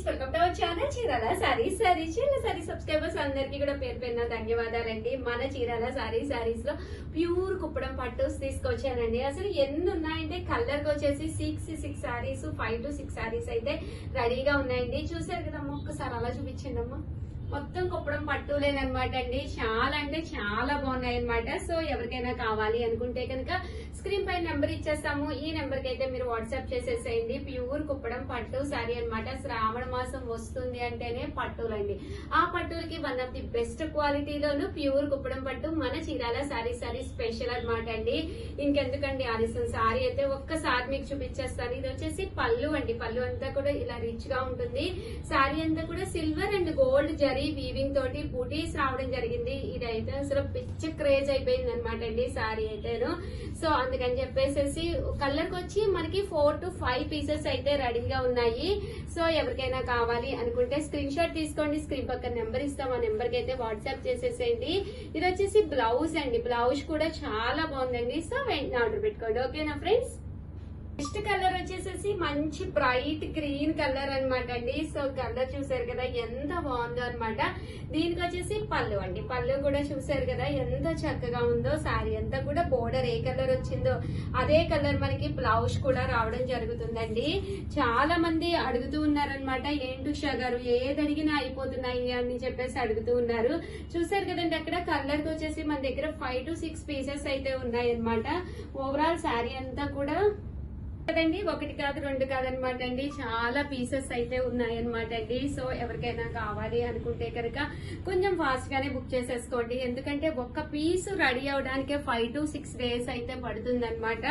Welcome to our channel Chirala saris. Chirala sorry subscribers అందరికీ కూడా పేరు పేరున ధన్యవాదాలండి. మన చీరాల సారీస్ లో ప్యూర్ కుప్పడం పట్టుస్ తీసుకొచ్చానండి. అసలు ఎన్ని ఉన్నాయంటే కలర్ కి వచ్చేసి 6 సారీస్, 5 to 6 సారీస్ అయితే రెడీగా ఉన్నాయండి. చూసారు కదమ్మా, ఒక్కసారి అలా చూపించండి అమ్మా. మొత్తం కుప్పడం పట్టులేనమాట అండి. చాలా అంటే చాలా బాగున్నాయి అనమాట. సో ఎవరికైనా కావాలి అనుకుంటే కనుక స్క్రీన్ పై నెంబర్ ఇచ్చేస్తాము. ఈ నెంబర్ కి అయితే మీరు వాట్సాప్ చేసేసేయండి. ప్యూర్ కుప్పడం పట్టు సారీ అనమాట. శ్రావణ మాసం వస్తుంది అంటేనే పట్టులండి. ఆ పట్టులకి వన్ ఆఫ్ ది బెస్ట్ క్వాలిటీలోను ప్యూర్ కుప్పడం పట్టు మన చీరాల సారీ స్పెషల్ అనమాట అండి. ఇంకెందుకండి ఆలస్యం, సారీ అయితే ఒక్కసారి మీకు చూపించేస్తాను. ఇది వచ్చేసి పళ్ళు అండి. పళ్ళు అంతా కూడా ఇలా రిచ్ గా ఉంటుంది. సారీ అంతా కూడా సిల్వర్ అండ్ గోల్డ్ వీవింగ్ తోటి బూటీస్ రావడం జరిగింది. ఇదైతే అసలు పిచ్చ క్రేజ్ అయిపోయింది అనమాట అండి సారీ అయితేను. సో అందుకని చెప్పేసి కలర్ కి వచ్చి మనకి 4 to 5 పీసెస్ అయితే రెడీగా ఉన్నాయి. సో ఎవరికైనా కావాలి అనుకుంటే స్క్రీన్ షాట్ తీసుకోండి. స్క్రీన్ పక్కన నెంబర్ ఇస్తాం, ఆ నెంబర్ కి అయితే వాట్సాప్ చేసేసేయండి. ఇది వచ్చేసి బ్లౌజ్ అండి. బ్లౌజ్ కూడా చాలా బాగుందండి. సో వెంటనే ఆర్డర్ పెట్టుకోండి. ఓకేనా ఫ్రెండ్స్? నెక్స్ట్ కలర్ వచ్చేసేసి మంచి బ్రైట్ గ్రీన్ కలర్ అనమాట అండి. సో కలర్ చూసారు కదా ఎంత బాగుందో అనమాట. దీనికి వచ్చేసి పళ్ళు అండి. పళ్ళు కూడా చూసారు కదా ఎంత చక్కగా ఉందో. శారీ అంతా కూడా బోర్డర్ ఏ కలర్ వచ్చిందో అదే కలర్ మనకి బ్లౌజ్ కూడా రావడం జరుగుతుందండి. చాలా మంది అడుగుతూ ఉన్నారనమాట, ఏంటి ఉషా గారు ఏది అడిగినా అయిపోతున్నాయి అని చెప్పేసి అడుగుతూ ఉన్నారు. చూసారు కదండి, అక్కడ కలర్ కి వచ్చేసి మన దగ్గర 5 to 6 పీసెస్ అయితే ఉన్నాయి అనమాట. ఓవరాల్ శారీ అంతా కూడా కదండి, 1 కాదు 2 కాదనమాట అండి, చాలా పీసెస్ అయితే ఉన్నాయన్నమాట అండి. సో ఎవరికైనా కావాలి అనుకుంటే కనుక కొంచెం ఫాస్ట్ గానే బుక్ చేసేసుకోండి. ఎందుకంటే ఒక్క పీస్ రెడీ అవడానికే 5 to 6 డేస్ అయితే పడుతుంది అనమాట.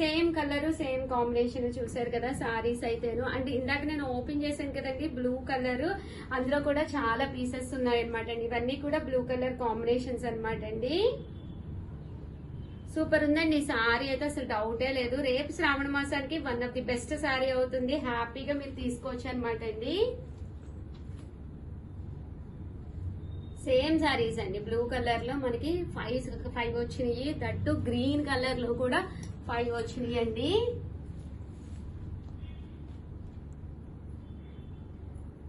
సేమ్ కలర్ సేమ్ కాంబినేషన్ చూసారు కదా సారీస్ అయితేను. అండ్ ఇందాక నేను ఓపెన్ చేశాను కదండి బ్లూ కలర్, అందులో కూడా చాలా పీసెస్ ఉన్నాయన్నమాట అండి. ఇవన్నీ కూడా బ్లూ కలర్ కాంబినేషన్స్ అనమాట అండి. సూపర్ ఉందండి సారీ అయితే, అసలు డౌటే లేదు. రేపు శ్రావణ మాసానికి one of the best sorry అవుతుంది. హ్యాపీగా మీరు తీసుకోవచ్చు అనమాట అండి. సేమ్ సారీస్ అండి. బ్లూ కలర్ లో మనకి 5 వచ్చినాయి. దట్టు గ్రీన్ కలర్ లో కూడా 5 వచ్చినాయి అండి.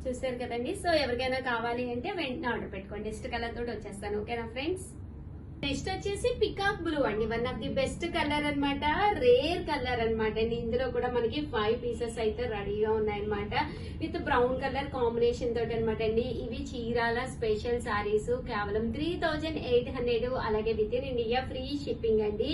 చూసారు కదండి. సో ఎవరికైనా కావాలి అంటే వెంటనే ఆర్డర్ పెట్టుకోండి. నెక్స్ట్ కలర్ తోటి వచ్చేస్తాను. ఓకేనా ఫ్రెండ్స్? నెక్స్ట్ వచ్చేసి పికాక్ బ్లూ అండి. One of the best colour అనమాట. రేర్ కలర్ అనమాట అండి. ఇందులో కూడా మనకి 5 పీసెస్ అయితే రెడీగా ఉన్నాయన్నమాట. విత్ బ్రౌన్ కలర్ కాంబినేషన్ తోటి అనమాట అండి. ఇవి చీరాల స్పెషల్ సారీస్. కేవలం 3800, అలాగే with in India free shipping అండి.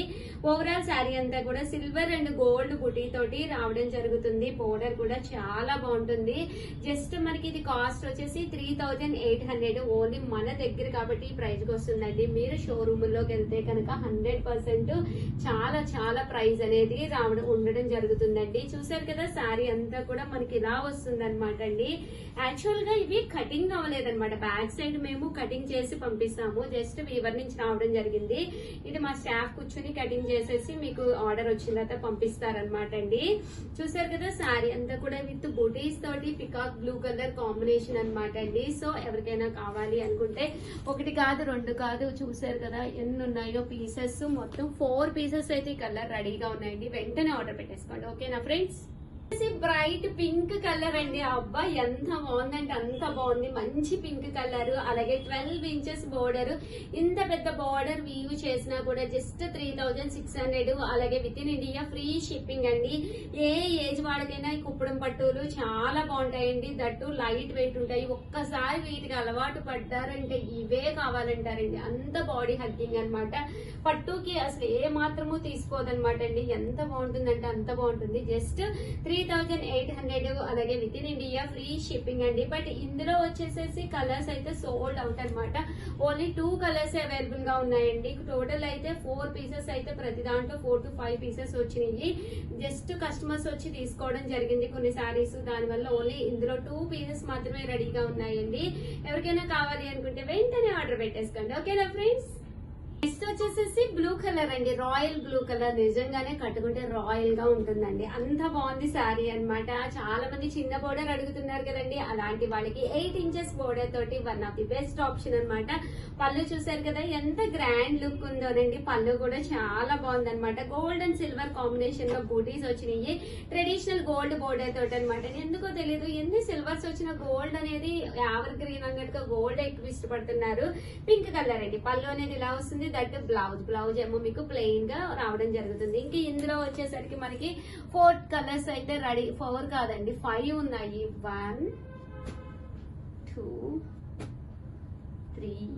ఓవరాల్ శారీ అంతా కూడా సిల్వర్ అండ్ గోల్డ్ బుటీ తోటి రావడం జరుగుతుంది. బోర్డర్ కూడా చాలా బాగుంటుంది. జస్ట్ మనకి ఇది కాస్ట్ వచ్చేసి 3800 ఓన్లీ మన దగ్గర కాబట్టి ఈ ప్రైస్ కి వస్తుందండి. మీరు షోరూమ్ లోకి వెళ్తే కనుక 100% చాలా చాలా ప్రైస్ అనేది రావడం ఉండడం జరుగుతుందండి. చూసారు కదా శారీ అంతా కూడా మనకి ఇలా వస్తుంది అనమాట అండి. యాక్చువల్ గా ఇవి కటింగ్ అవ్వలేదన్నమాట. బ్యాక్ సైడ్ మేము కటింగ్ చేసి పంపిస్తాము. జస్ట్ వీవర్ నుంచి రావడం జరిగింది. ఇది మా స్టాఫ్ కూర్చుని కటింగ్ చేసేసి మీకు ఆర్డర్ వచ్చిన తర్వాత పంపిస్తారనమాట అండి. చూసారు కదా శారీ అంతా కూడా విత్ బూటీస్ తోటి పికాక్ బ్లూ కలర్ కాంబినేషన్ అనమాట అండి. సో ఎవరికైనా కావాలి అనుకుంటే 1 కాదు 2 కాదు, చూసారు కదా ఎన్ని ఉన్నాయో పీసెస్. మొత్తం 4 పీసెస్ అయితే ఈ కలర్ రెడీగా ఉన్నాయండి. వెంటనే ఆర్డర్ పెట్టేసుకోండి. ఓకేనా ఫ్రెండ్స్? బ్రైట్ పింక్ కలర్ అండి. అబ్బా ఎంత బాగుందంటే అంత బాగుంది. మంచి పింక్ కలర్, అలాగే 12 ఇంచెస్ బోర్డర్. ఇంత పెద్ద బోర్డర్ వీవ్ చేసినా కూడా జస్ట్ 3600, అలాగే with in India free shipping అండి. ఏ ఏజ్ వాళ్ళకైనా ఈ కుప్పడం పట్టులు చాలా బాగుంటాయండి. దట్టు లైట్ వెయిట్ ఉంటాయి. ఒక్కసారి వీటికి అలవాటు పడ్డారంటే ఇవే కావాలంటారండి. అంత బాడీ హగ్గింగ్ అనమాట. పట్టుకి అసలు ఏ మాత్రము తీసుకోదనమాట అండి. ఎంత బాగుంటుందంటే అంత బాగుంటుంది. జస్ట్ 3800, అలాగే with in India free shipping అండి. బట్ ఇందులో వచ్చేసేసి కలర్స్ అయితే సోల్డ్ అవుట్ అనమాట. ఓన్లీ 2 కలర్స్ అవైలబుల్ గా ఉన్నాయండి. టోటల్ అయితే 4 పీసెస్ అయితే ప్రతి దాంట్లో 4 to 5 పీసెస్ వచ్చినాయి. జస్ట్ కస్టమర్స్ వచ్చి తీసుకోవడం జరిగింది కొన్ని సారీస్. దానివల్ల ఓన్లీ ఇందులో 2 పీసెస్ మాత్రమే రెడీగా ఉన్నాయండి. ఎవరికైనా కావాలి అనుకుంటే వెంటనే ఆర్డర్ పెట్టేసుకోండి. ఓకేనా ఫ్రెండ్స్? నెక్స్ట్ వచ్చేసేసి బ్లూ కలర్ అండి, రాయల్ బ్లూ కలర్. నిజంగానే కట్టుకుంటే రాయల్ గా ఉంటుందండి, అంత బాగుంది శారీ అన్నమాట. చాలా మంది చిన్న బోర్డర్ అడుగుతున్నారు కదండి, అలాంటి వాళ్ళకి 8 ఇంచెస్ బోర్డర్ తోటి one of the best option అన్నమాట. పళ్ళు చూసారు కదా ఎంత గ్రాండ్ లుక్ ఉందోనండి, పళ్ళు కూడా చాలా బాగుంది అనమాట. గోల్డ్ అండ్ సిల్వర్ కాంబినేషన్ లో బూటీస్ వచ్చినాయి, ట్రెడిషనల్ గోల్డ్ బోర్డర్ తోటి అనమాట. ఎందుకో తెలియదు ఎన్ని సిల్వర్స్ వచ్చిన గోల్డ్ అనేది ఎవర్ గ్రీన్ అన్నట్టుగా గోల్డ్ ఎక్కువ ఇష్టపడుతున్నారు. పింక్ కలర్ అండి, పళ్ళు అనేది ఇలా వస్తుంది. దట్ బ్లౌజ్ ఏమో మీకు ప్లెయిన్ గా రావడం జరుగుతుంది. ఇంకా ఇందులో వచ్చేసరికి మనకి 4 కలర్స్ అయితే రెడీ, 4 కాదండి 5 ఉన్నాయి. 1 2 3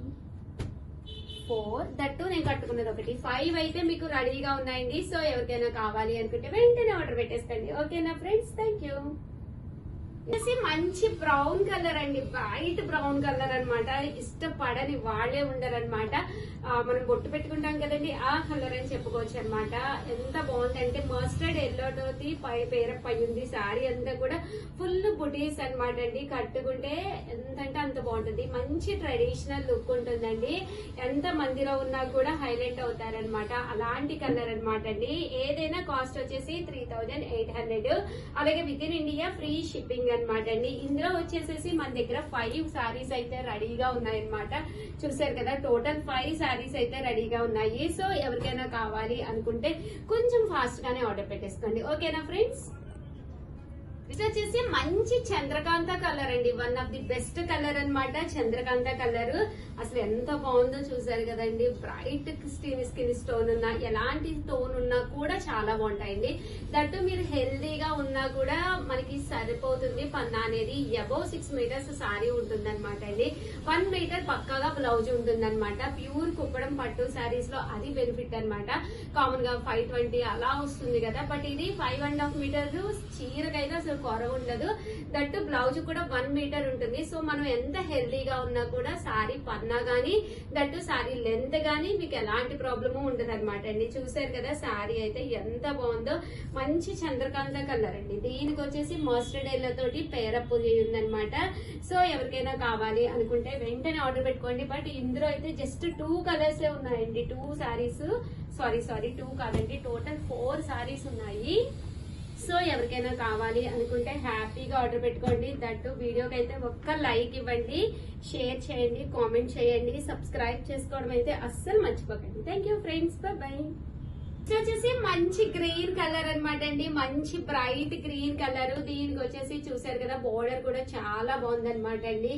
4 దట్టు నేను కట్టుకున్నది ఒకటి, 5 అయితే మీకు రెడీగా ఉన్నాయండి. సో ఎవరికైనా కావాలి అనుకుంటే వెంటనే ఆర్డర్ పెట్టేసుకోండి. ఓకేనా ఫ్రెండ్స్, థ్యాంక్ యూ. మంచి బ్రౌన్ కలర్ అండి, వైట్ బ్రౌన్ కలర్ అన్నమాట. ఇష్టపడని వాళ్ళే ఉండరనమాట. మనం బొట్టు పెట్టుకుంటాం కదండి, ఆ కలర్ అని చెప్పుకోవచ్చు అనమాట. ఎంత బాగుంది అంటే మస్టర్డ్ ఎల్లో తోటి పేరప్ అయ్యింది. శారీ అంతా కూడా ఫుల్ బుటీస్ అనమాట అండి. కట్టుకుంటే ఎంతంటే అంత బాగుంటుంది, మంచి ట్రెడిషనల్ లుక్ ఉంటుందండి. ఎంత మందిలో ఉన్నా కూడా హైలైట్ అవుతారనమాట. అలాంటి కలర్ అనమాట అండి. ఏదైనా కాస్ట్ వచ్చేసి 3800, అలాగే with in India free shipping అనమాట అండి. ఇందులో వచ్చేసేసి మన దగ్గర 5 సారీస్ అయితే రెడీగా ఉన్నాయన్నమాట. చూసారు కదా, టోటల్ 5 సారీస్ అయితే రెడీగా ఉన్నాయి. సో ఎవరికైనా కావాలి అనుకుంటే కొంచెం ఫాస్ట్ గానే ఆర్డర్ పెట్టేసుకోండి. ఓకేనా ఫ్రెండ్స్. ఇది వచ్చేసి మంచి చంద్రకాంత కలర్ అండి, one of the best colour అన్నమాట. చంద్రకాంత కలర్ అసలు ఎంత బాగుందో చూసారు కదండి. బ్రైట్ స్కిన్ స్టోన్ ఉన్నా, ఎలాంటి టోన్ ఉన్నా కూడా చాలా బాగుంటాయండి. దట్టు మీరు హెల్దీగా ఉన్నా కూడా మనకి సరిపోతుంది. పన్నా అనేది అబౌవ్ 6 మీటర్స్ సారీ ఉంటుంది అనమాట అండి. 1 మీటర్ పక్కాగా బ్లౌజ్ ఉంటుంది అనమాట. ప్యూర్ కుప్పడం పట్టు శారీస్ లో అది బెనిఫిట్ అనమాట. కామన్ గా 520 అలా వస్తుంది కదా, బట్ ఇది 5.5 మీటర్స్. చీరకైతే అసలు కొర ఉండదు. దట్టు బ్లౌజ్ కూడా 1 మీటర్ ఉంటుంది. సో మనం ఎంత హెల్దీగా ఉన్నా కూడా సారీ పన్నా గానీ, దట్టు సారీ లెంత్ గానీ మీకు ఎలాంటి ప్రాబ్లము ఉండదు అనమాట అండి. చూసారు కదా సారీ అయితే ఎంత బాగుందో, మంచి చంద్రకాంత కలర్ అండి. దీనికి వచ్చేసి మస్టర్డ్ ఎల్లో తోటి పేరప్ ఉందనమాట. సో ఎవరికైనా కావాలి అనుకుంటే వెంటనే ఆర్డర్ పెట్టుకోండి. బట్ ఇందులో అయితే జస్ట్ 2 కలర్స్ ఉన్నాయండి. 2 సారీస్, సారీ 2 కాదండి, టోటల్ 4 సారీస్ ఉన్నాయి. సో ఎవరికైనా కావాలి అనుకుంటే హ్యాపీగా ఆర్డర్ పెట్టుకోండి. దట్టు వీడియోకి అయితే ఒక్క లైక్ ఇవ్వండి, షేర్ చేయండి, కామెంట్ చేయండి, సబ్స్క్రైబ్ చేసుకోవడం అయితే అస్సలు మర్చిపోకండి. Thank you friends, bye. వచ్చేసి మంచి గ్రీన్ కలర్ అనమాట అండి, మంచి బ్రైట్ గ్రీన్ కలర్. దీనికి వచ్చేసి చూసారు కదా బోర్డర్ కూడా చాలా బాగుంది అనమాట అండి.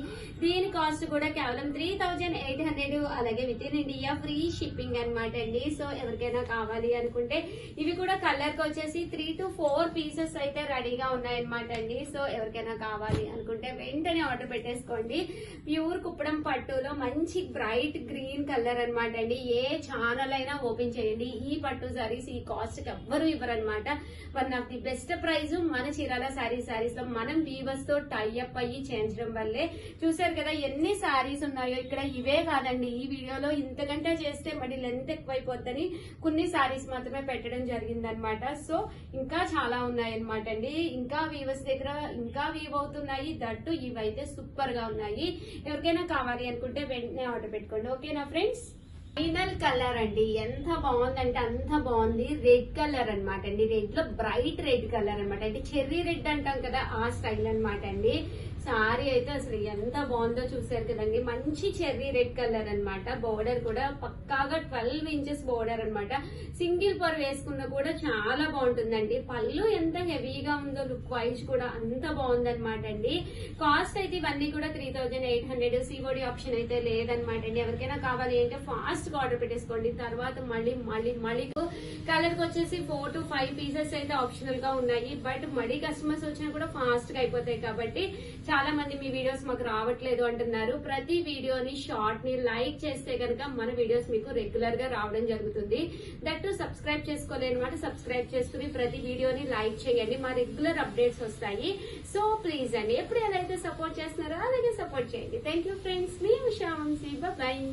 దీని కాస్ట్ కూడా కేవలం 3800, అలాగే with in India free shipping అనమాట అండి. సో ఎవరికైనా కావాలి అనుకుంటే ఇవి కూడా కలర్ కి వచ్చేసి 3 to 4 పీసెస్ అయితే రెడీగా ఉన్నాయన్నమాట అండి. సో ఎవరికైనా కావాలి అనుకుంటే వెంటనే ఆర్డర్ పెట్టేసుకోండి. ప్యూర్ కుప్పడం పట్టులో మంచి బ్రైట్ గ్రీన్ కలర్ అనమాట అండి. ఏ ఛానల్ అయినా ఓపెన్ చేయండి, ఈ పట్టు సారీస్ ఈ కాస్ట్ కి ఎవ్వరు ఇవ్వరనమాట. One of the best prize మన చీరాల సారీస్ లో మనం వీవర్స్ తో టైఅప్ అయ్యి చేయించడం వల్లే. చూసారు కదా ఎన్ని సారీస్ ఉన్నాయో ఇక్కడ. ఇవే కాదండి, ఈ వీడియోలో ఇంతకంటే చేస్తే మరి లెంత్ ఎక్కువైపోద్దని కొన్ని సారీస్ మాత్రమే పెట్టడం జరిగిందనమాట. సో ఇంకా చాలా ఉన్నాయన్నమాట అండి. ఇంకా వీవర్స్ దగ్గర ఇంకా వీవ్ అవుతున్నాయి. దట్టు ఇవైతే సూపర్ గా ఉన్నాయి. ఎవరికైనా కావాలి అనుకుంటే వెంటనే ఆర్డర్ పెట్టుకోండి. ఓకేనా ఫ్రెండ్స్. ఫైనల్ కలర్ అండి, ఎంత బాగుందంటే అంత బాగుంది. రెడ్ కలర్ అనమాట అండి. రెడ్ లో బ్రైట్ రెడ్ కలర్ అనమాట అంటే చెర్రీ రెడ్ అంటాం కదా, ఆ స్టైల్ అనమాట అండి. సారీ అయితే అసలు ఎంత బాగుందో చూసారు కదండి. మంచి చెర్రీ రెడ్ కలర్ అన్నమాట. బోర్డర్ కూడా పక్కాగా 12 ఇంచెస్ బోర్డర్ అన్నమాట. సింగిల్ పర్ వేసుకున్నా కూడా చాలా బాగుంటుందండి. పళ్ళు ఎంత హెవీగా ఉందో, లుక్ వైజ్ కూడా అంత బాగుందన్నమాట అండి. కాస్ట్ అయితే ఇవన్నీ కూడా 3800. సిఓడి ఆప్షన్ అయితే లేదనమాట అండి. ఎవరికైనా కావాలి అంటే ఫాస్ట్ గా ఆర్డర్ పెట్టేసుకోండి. తర్వాత మళ్ళీ కలర్ కి వచ్చేసి 4 to 5 పీసెస్ అయితే ఆప్షనల్ గా ఉన్నాయి. బట్ మళ్ళీ కస్టమర్స్ వచ్చినా కూడా ఫాస్ట్ గా అయిపోతాయి కాబట్టి చాలా మంది మీ వీడియోస్ మాకు రావట్లేదు అంటున్నారు. ప్రతి వీడియోని షార్ట్ ని లైక్ చేస్తే కనుక మన వీడియోస్ మీకు రెగ్యులర్ గా రావడం జరుగుతుంది. దట్టు సబ్స్క్రైబ్ చేసుకోలేని మాట సబ్స్క్రైబ్ చేసుకుని ప్రతి వీడియోని లైక్ చేయండి. మా రెగ్యులర్ అప్డేట్స్ వస్తాయి. సో ప్లీజ్ అండి, ఎప్పుడు ఎలా అయితే సపోర్ట్ చేస్తున్నారో అలాగే సపోర్ట్ చేయండి. థ్యాంక్ యూ ఫ్రెండ్స్, మీ ఉషా వంశీ, బాయ్.